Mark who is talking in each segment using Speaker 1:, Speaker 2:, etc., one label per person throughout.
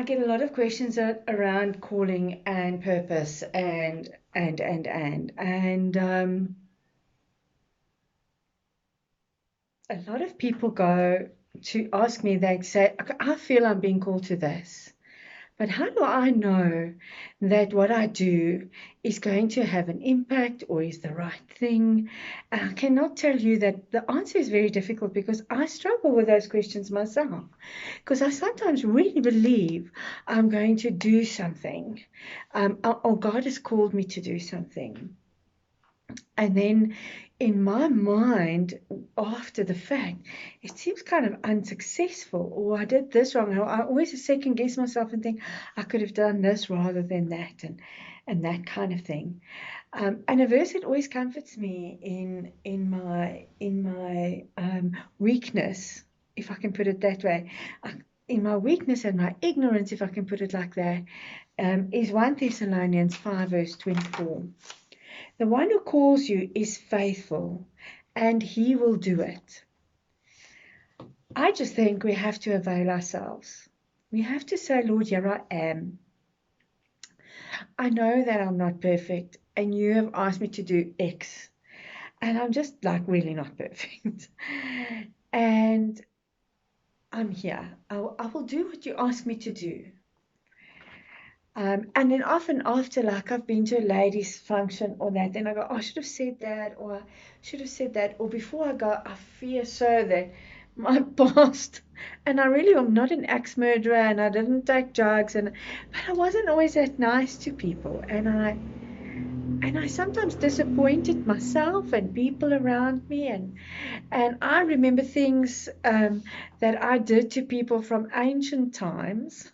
Speaker 1: get a lot of questions around calling and purpose and a lot of people go to ask me, they say, "Okay, I feel I'm being called to this, but how do I know that what I do is going to have an impact or is the right thing?" And I cannot tell you that the answer is very difficult because I struggle with those questions myself. Because I sometimes really believe I'm going to do something, or God has called me to do something. And then in my mind, after the fact, it seems kind of unsuccessful, or I did this wrong. I always second guess myself and think I could have done this rather than that, and that kind of thing. And a verse that always comforts me in my weakness, if I can put it that way, in my weakness and my ignorance, if I can put it like that, is 1 Thessalonians 5 verse 24. The one who calls you is faithful, and he will do it. I just think we have to avail ourselves. We have to say, Lord, here I am. I know that I'm not perfect, and you have asked me to do X, and I'm just like really not perfect. And I'm here. I will do what you ask me to do. And then often after, like I've been to a ladies' function or that, then I go, oh, I should have said that, or I should have said that, or before I go, I fear so that my past, and I really am not an axe murderer, and I didn't take drugs, but I wasn't always that nice to people, and I sometimes disappointed myself and people around me, and I remember things that I did to people from ancient times.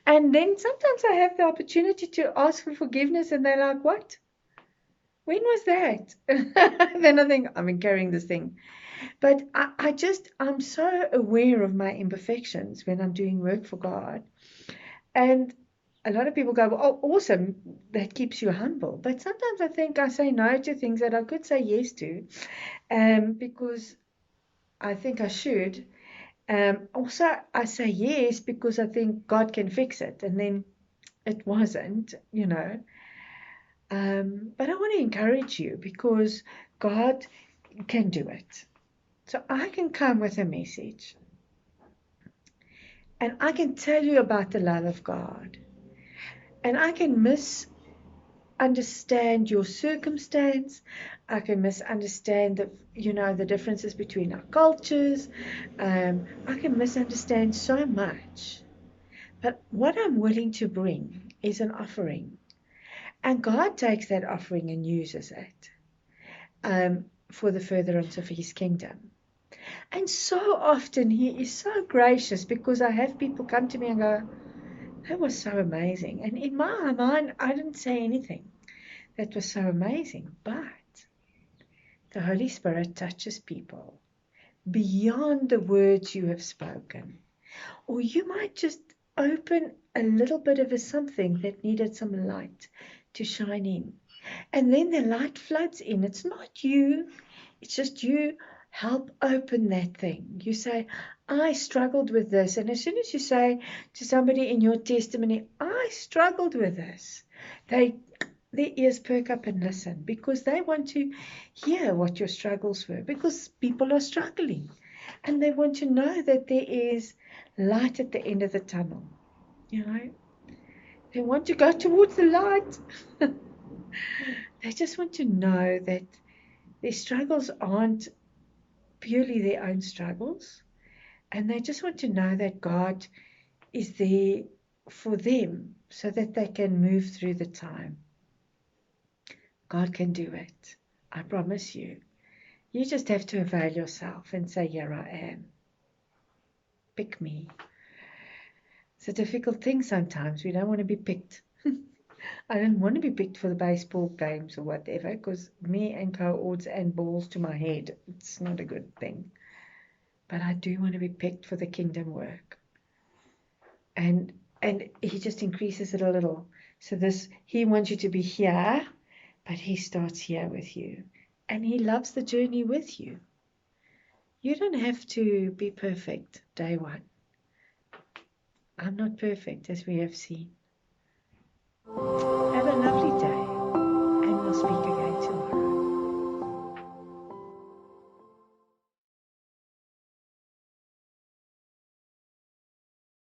Speaker 1: And then sometimes I have the opportunity to ask for forgiveness, and they're like, "What? When was that?" Then I think, I've been carrying this thing. But I'm so aware of my imperfections when I'm doing work for God. And a lot of people go, "Well, oh, awesome, that keeps you humble." But sometimes I think I say no to things that I could say yes to, because I think I should. Also, I say yes because I think God can fix it. And then it wasn't. But I want to encourage you because God can do it. So I can come with a message and I can tell you about the love of God, and I can misunderstand your circumstance. I can misunderstand the differences between our cultures. I can misunderstand so much. But what I'm willing to bring is an offering. And God takes that offering and uses it for the furtherance of his kingdom. And so often he is so gracious because I have people come to me and go, that was so amazing. And in my mind, I didn't say anything that was so amazing. But the Holy Spirit touches people beyond the words you have spoken. Or you might just open a little bit of a something that needed some light to shine in. And then the light floods in. It's not you, it's just you help open that thing. You say, I struggled with this. And as soon as you say to somebody in your testimony, I struggled with this, their ears perk up and listen because they want to hear what your struggles were, because people are struggling and they want to know that there is light at the end of the tunnel. You know, they want to go towards the light. They just want to know that their struggles aren't purely their own struggles, and they just want to know that God is there for them so that they can move through the time. God can do it. I promise you. You just have to avail yourself and say, here I am. Pick me. It's a difficult thing sometimes. We don't want to be picked. I didn't want to be picked for the baseball games or whatever, because me and cohorts and balls to my head, it's not a good thing. But I do want to be picked for the kingdom work. And he just increases it a little. So he wants you to be here, but he starts here with you. And he loves the journey with you. You don't have to be perfect day one. I'm not perfect, as we have seen. Have a lovely day, and we'll speak again.